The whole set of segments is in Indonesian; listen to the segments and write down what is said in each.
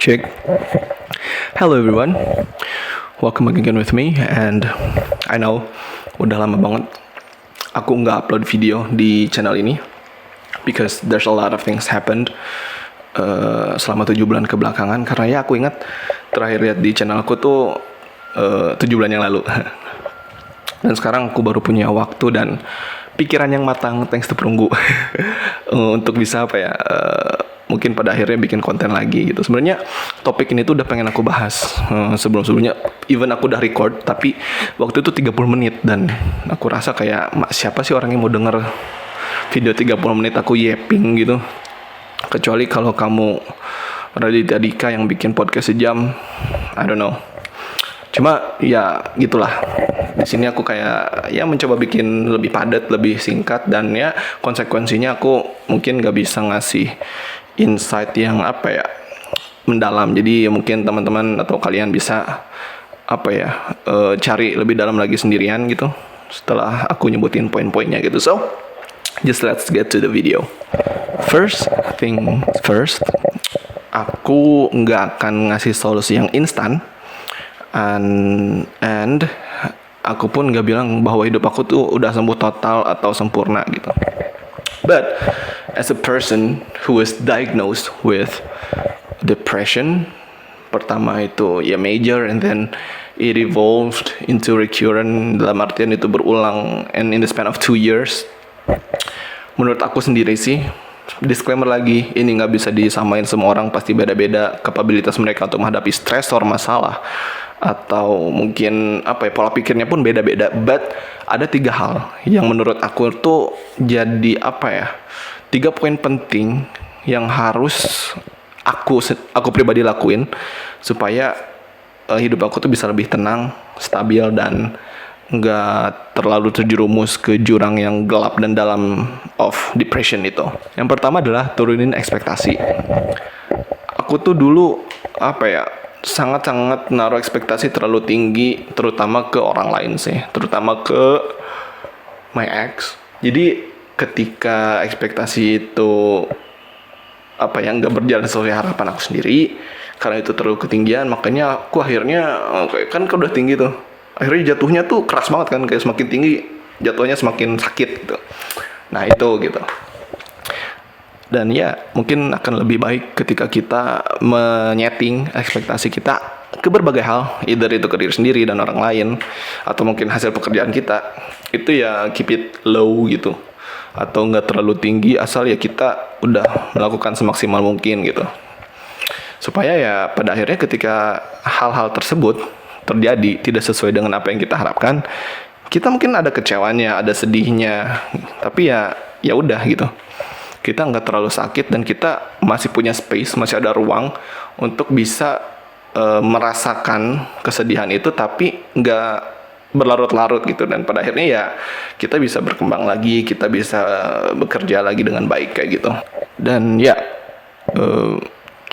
Check. Hello everyone, welcome back again with me. And I know udah lama banget aku nggak upload video di channel ini because there's a lot of things happened selama 7 bulan kebelakangan. Karena ya aku ingat terakhir lihat di channel aku tuh 7 bulan yang lalu. Dan sekarang aku baru punya waktu dan pikiran yang matang thanks to perunggu untuk bisa mungkin pada akhirnya bikin konten lagi gitu. Sebenarnya topik ini tuh udah pengen aku bahas sebelum-sebelumnya, even aku udah record, tapi waktu itu 30 menit dan aku rasa kayak siapa sih orang yang mau denger video 30 menit aku yapping gitu, kecuali kalau kamu Raditya Dika yang bikin podcast sejam, I don't know. Cuma ya gitulah. Di sini aku kayak ya mencoba bikin lebih padat, lebih singkat, dan ya konsekuensinya aku mungkin gak bisa ngasih insight yang mendalam. Jadi ya mungkin teman-teman atau kalian bisa cari lebih dalam lagi sendirian gitu setelah aku nyebutin poin-poinnya gitu. So just let's get to the video. First thing first, aku nggak akan ngasih solusi yang instan, and aku pun nggak bilang bahwa hidup aku tuh udah sembuh total atau sempurna gitu. But as a person who was diagnosed with depression, pertama itu ya major, and then it evolved into recurrent, dalam artian itu berulang, and in the span of 2 years. Menurut aku sendiri sih, disclaimer lagi, ini nggak bisa disamain, semua orang pasti beda-beda kapabilitas mereka untuk menghadapi stresor, masalah, atau mungkin pola pikirnya pun beda-beda. But ada 3 hal yang menurut aku tuh jadi 3 poin penting yang harus aku pribadi lakuin supaya hidup aku tuh bisa lebih tenang, stabil, dan nggak terlalu terjerumus ke jurang yang gelap dan dalam of depression itu. Yang pertama adalah turunin ekspektasi. Aku tuh dulu sangat-sangat naruh ekspektasi terlalu tinggi, terutama ke orang lain sih, terutama ke my ex. Jadi ketika ekspektasi itu nggak berjalan sesuai harapan aku sendiri, karena itu terlalu ketinggian, makanya aku akhirnya kan udah tinggi tuh, akhirnya jatuhnya tuh keras banget kan, kayak semakin tinggi jatuhnya semakin sakit gitu. Nah itu gitu. Dan ya mungkin akan lebih baik ketika kita menyeting ekspektasi kita ke berbagai hal, either itu ke diri sendiri dan orang lain, atau mungkin hasil pekerjaan kita, itu ya keep it low gitu, atau nggak terlalu tinggi, asal ya kita udah melakukan semaksimal mungkin gitu, supaya ya pada akhirnya ketika hal-hal tersebut terjadi tidak sesuai dengan apa yang kita harapkan, kita mungkin ada kecewanya, ada sedihnya, tapi ya udah gitu, kita nggak terlalu sakit dan kita masih punya space, masih ada ruang untuk bisa merasakan kesedihan itu, tapi nggak berlarut-larut gitu. Dan pada akhirnya ya kita bisa berkembang lagi, kita bisa bekerja lagi dengan baik kayak gitu. Dan ya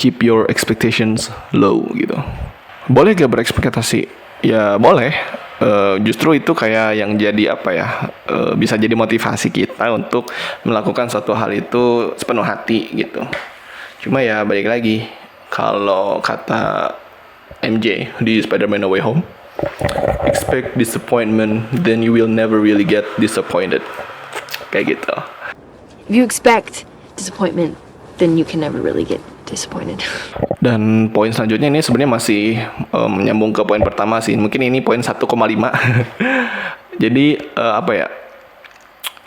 keep your expectations low gitu. Boleh gak berekspektasi? Ya boleh. Justru itu kayak yang jadi bisa jadi motivasi kita untuk melakukan suatu hal itu sepenuh hati gitu. Cuma ya balik lagi, kalau kata MJ di Spider-Man No Way Home, expect disappointment, then you will never really get disappointed. Kayak gitu. If you expect disappointment, then you can never really get disappointed. Dan poin selanjutnya ini sebenarnya masih menyambung ke poin pertama sih. Mungkin ini poin 1,5. Jadi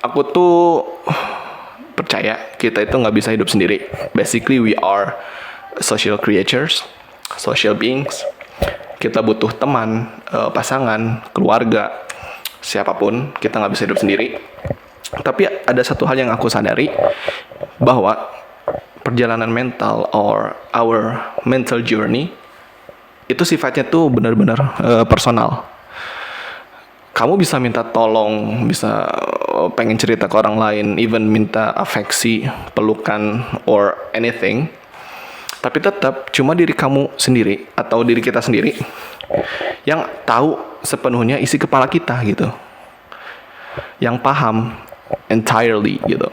aku tuh percaya kita itu nggak bisa hidup sendiri. Basically we are social creatures, social beings. Kita butuh teman, pasangan, keluarga, siapapun. Kita nggak bisa hidup sendiri. Tapi ada satu hal yang aku sadari, bahwa perjalanan mental or our mental journey itu sifatnya tuh benar-benar personal. Kamu bisa minta tolong, bisa pengen cerita ke orang lain, even minta afeksi, pelukan, or anything. Tapi tetap cuma diri kamu sendiri atau diri kita sendiri yang tahu sepenuhnya isi kepala kita gitu, yang paham entirely gitu.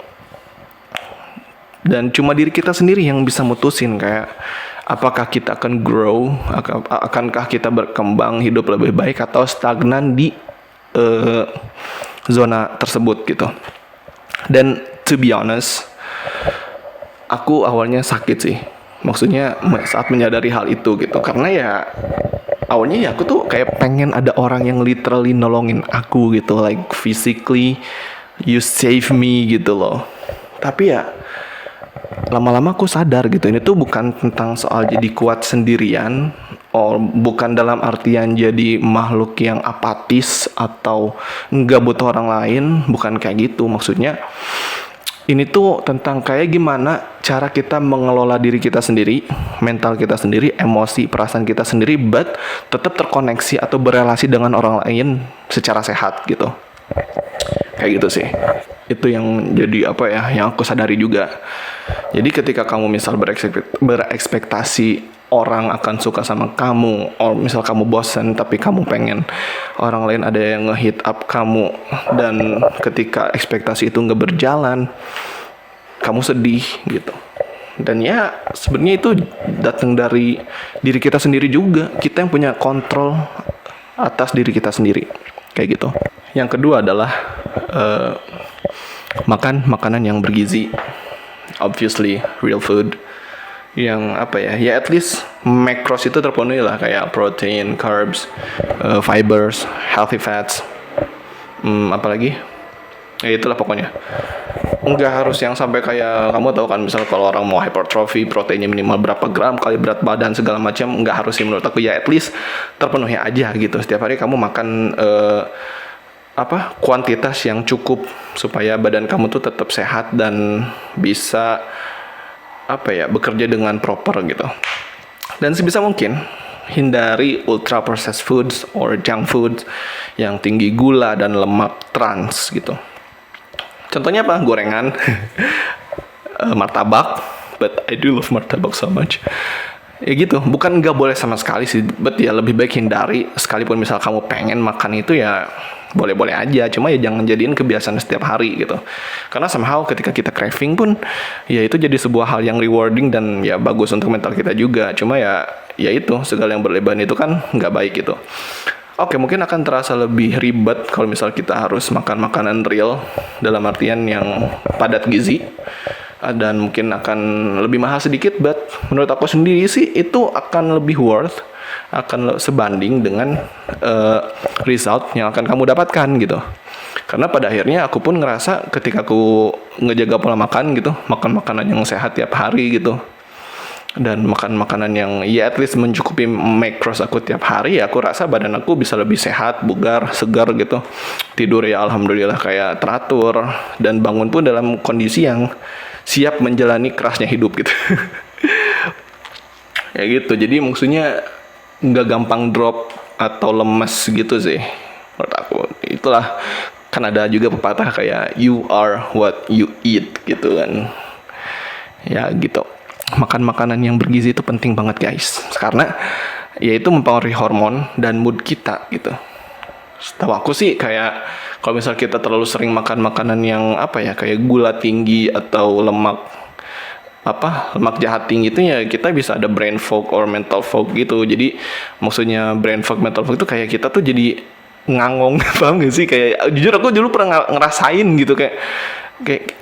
Dan cuma diri kita sendiri yang bisa mutusin kayak apakah kita akan grow, akankah kita berkembang hidup lebih baik atau stagnan di zona tersebut gitu. Dan to be honest, aku awalnya sakit sih, maksudnya saat menyadari hal itu gitu, karena ya awalnya ya aku tuh kayak pengen ada orang yang literally nolongin aku gitu, like physically you save me gitu loh. Tapi ya lama-lama aku sadar gitu, ini tuh bukan tentang soal jadi kuat sendirian, bukan dalam artian jadi makhluk yang apatis atau nggak butuh orang lain, bukan kayak gitu. Maksudnya ini tuh tentang kayak gimana cara kita mengelola diri kita sendiri, mental kita sendiri, emosi, perasaan kita sendiri, but tetap terkoneksi atau berelasi dengan orang lain secara sehat gitu. Kayak gitu sih. Itu yang jadi apa ya, yang aku sadari juga. Jadi ketika kamu misal berekspektasi orang akan suka sama kamu, or misal kamu bosan tapi kamu pengen orang lain ada yang nge-hit up kamu, dan ketika ekspektasi itu nggak berjalan, kamu sedih gitu. Dan ya sebenarnya itu datang dari diri kita sendiri juga. Kita yang punya kontrol atas diri kita sendiri, kayak gitu. Yang kedua adalah makan makanan yang bergizi, obviously real food, yang apa ya at least macros itu terpenuhi lah, kayak protein, carbs, fibers, healthy fats, apalagi ya itulah pokoknya. Nggak harus yang sampai kayak kamu tahu kan, misal kalau orang mau hypertrophy proteinnya minimal berapa gram kali berat badan segala macam, nggak harus sih menurut aku, ya at least terpenuhi aja gitu. Setiap hari kamu makan kuantitas yang cukup supaya badan kamu tuh tetap sehat dan bisa bekerja dengan proper gitu. Dan sebisa mungkin hindari ultra processed foods or junk food yang tinggi gula dan lemak trans gitu. Contohnya apa? Gorengan, martabak, but I do love martabak so much. Ya gitu, bukan nggak boleh sama sekali sih, but ya lebih baik hindari. Sekalipun misal kamu pengen makan itu ya boleh-boleh aja, cuma ya jangan jadiin kebiasaan setiap hari gitu. Karena somehow ketika kita craving pun, ya itu jadi sebuah hal yang rewarding dan ya bagus untuk mental kita juga. Cuma ya itu segala yang berlebihan itu kan nggak baik gitu. Oke, mungkin akan terasa lebih ribet kalau misal kita harus makan makanan real, dalam artian yang padat gizi, dan mungkin akan lebih mahal sedikit, but menurut aku sendiri sih itu akan lebih worth, akan sebanding dengan result yang akan kamu dapatkan gitu. Karena pada akhirnya aku pun ngerasa ketika aku ngejaga pola makan gitu, makan makanan yang sehat tiap hari gitu, dan makan makanan yang ya at least mencukupi macros aku tiap hari, ya aku rasa badan aku bisa lebih sehat, bugar, segar gitu. Tidur ya alhamdulillah kayak teratur, dan bangun pun dalam kondisi yang siap menjalani kerasnya hidup gitu. Ya gitu, jadi maksudnya nggak gampang drop atau lemes gitu sih menurut aku. Itulah, kan ada juga pepatah kayak you are what you eat gitu kan. Ya gitu, makan makanan yang bergizi itu penting banget guys, karena ya itu mempengaruhi hormon dan mood kita gitu. Setahu aku sih kayak kalau misal kita terlalu sering makan makanan yang kayak gula tinggi atau lemak jahat tinggi itu, ya kita bisa ada brain fog or mental fog gitu. Jadi maksudnya brain fog, mental fog itu kayak kita tuh jadi ngangong, paham gak sih? Kayak jujur aku dulu pernah ngerasain gitu, kayak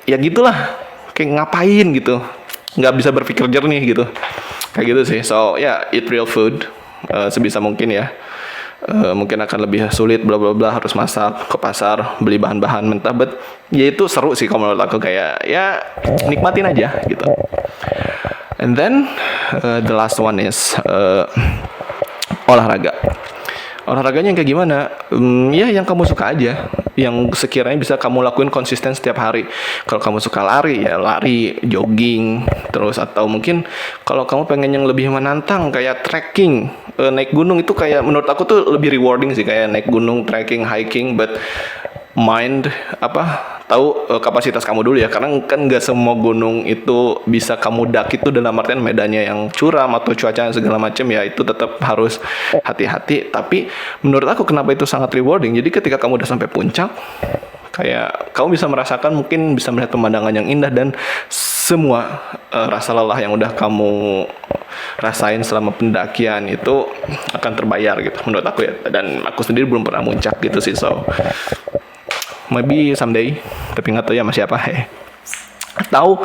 ya gitulah, kayak ngapain gitu, nggak bisa berpikir jernih gitu, kayak gitu sih. So eat real food sebisa mungkin ya. Mungkin akan lebih sulit bla bla bla, harus masak, ke pasar beli bahan-bahan mentah, but ya itu seru sih kalau menurut aku, kayak ya nikmatin aja gitu. And then the last one is olahraga. Olahraganya yang kayak gimana? Ya yang kamu suka aja, yang sekiranya bisa kamu lakuin konsisten setiap hari. Kalau kamu suka lari, ya lari, jogging, terus atau mungkin kalau kamu pengen yang lebih menantang kayak trekking, naik gunung, itu kayak menurut aku tuh lebih rewarding sih, kayak naik gunung, trekking, hiking, but mind tahu kapasitas kamu dulu ya, karena kan nggak semua gunung itu bisa kamu daki itu, dalam artian medannya yang curam atau cuacanya segala macam, ya itu tetap harus hati-hati. Tapi menurut aku kenapa itu sangat rewarding, jadi ketika kamu udah sampai puncak, Kayak kamu bisa merasakan, mungkin bisa melihat pemandangan yang indah, dan semua rasa lelah yang udah kamu rasain selama pendakian itu akan terbayar gitu menurut aku ya. Dan aku sendiri belum pernah muncak gitu sih, so maybe someday, tapi nggak tahu ya sama siapa. Tahu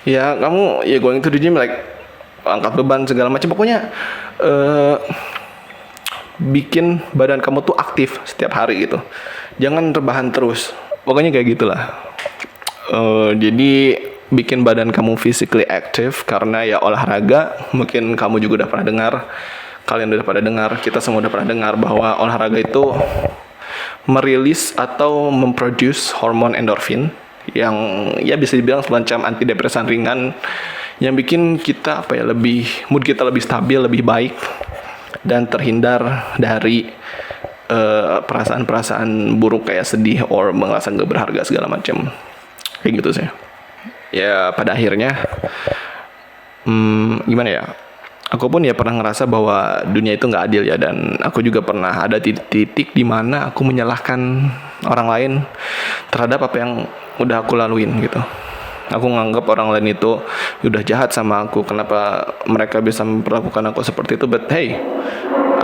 ya, kamu ya going to the gym, like angkat beban segala macam, pokoknya bikin badan kamu tuh aktif setiap hari gitu, jangan rebahan terus, pokoknya kayak gitulah. Jadi bikin badan kamu physically active, karena ya olahraga, mungkin kamu juga udah pernah dengar, kalian udah pada dengar, kita semua udah pernah dengar bahwa olahraga itu merilis atau memproduce hormon endorfin yang ya bisa dibilang semacam antidepresan ringan, yang bikin kita lebih mood kita lebih stabil, lebih baik, dan terhindar dari perasaan-perasaan buruk kayak sedih or merasa gak berharga segala macam kayak gitu sih. Ya pada akhirnya gimana ya, aku pun ya pernah ngerasa bahwa dunia itu nggak adil ya, dan aku juga pernah ada titik di mana aku menyalahkan orang lain terhadap apa yang udah aku laluin gitu. Aku nganggap orang lain itu udah jahat sama aku, kenapa mereka bisa memperlakukan aku seperti itu. But hey,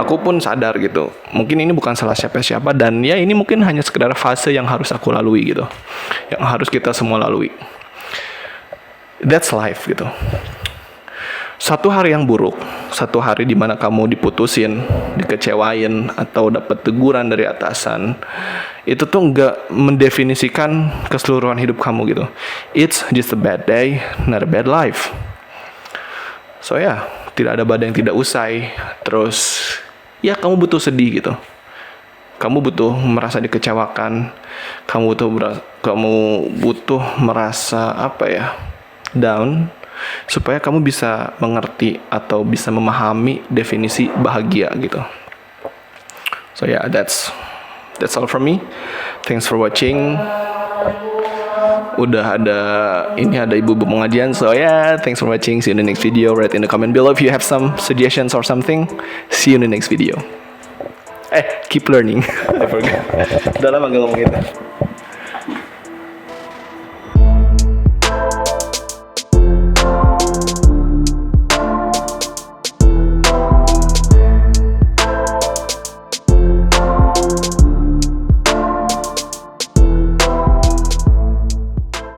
aku pun sadar gitu, mungkin ini bukan salah siapa-siapa, dan ya ini mungkin hanya sekedar fase yang harus aku lalui gitu, yang harus kita semua lalui. That's life gitu. Satu hari yang buruk, satu hari di mana kamu diputusin, dikecewain, atau dapat teguran dari atasan, itu tuh nggak mendefinisikan keseluruhan hidup kamu gitu. It's just a bad day, not a bad life. So ya, tidak ada badai yang tidak usai. Terus ya kamu butuh sedih gitu, kamu butuh merasa dikecewakan, kamu butuh merasa down, supaya kamu bisa mengerti atau bisa memahami definisi bahagia gitu. So yeah, that's all from me. Thanks for watching. Udah ada ibu-ibu pengajian. So yeah, thanks for watching. See you in the next video. Write in the comment below if you have some suggestions or something. See you in the next video. Keep learning. I forgot. Udah lama gak ngomong gitu.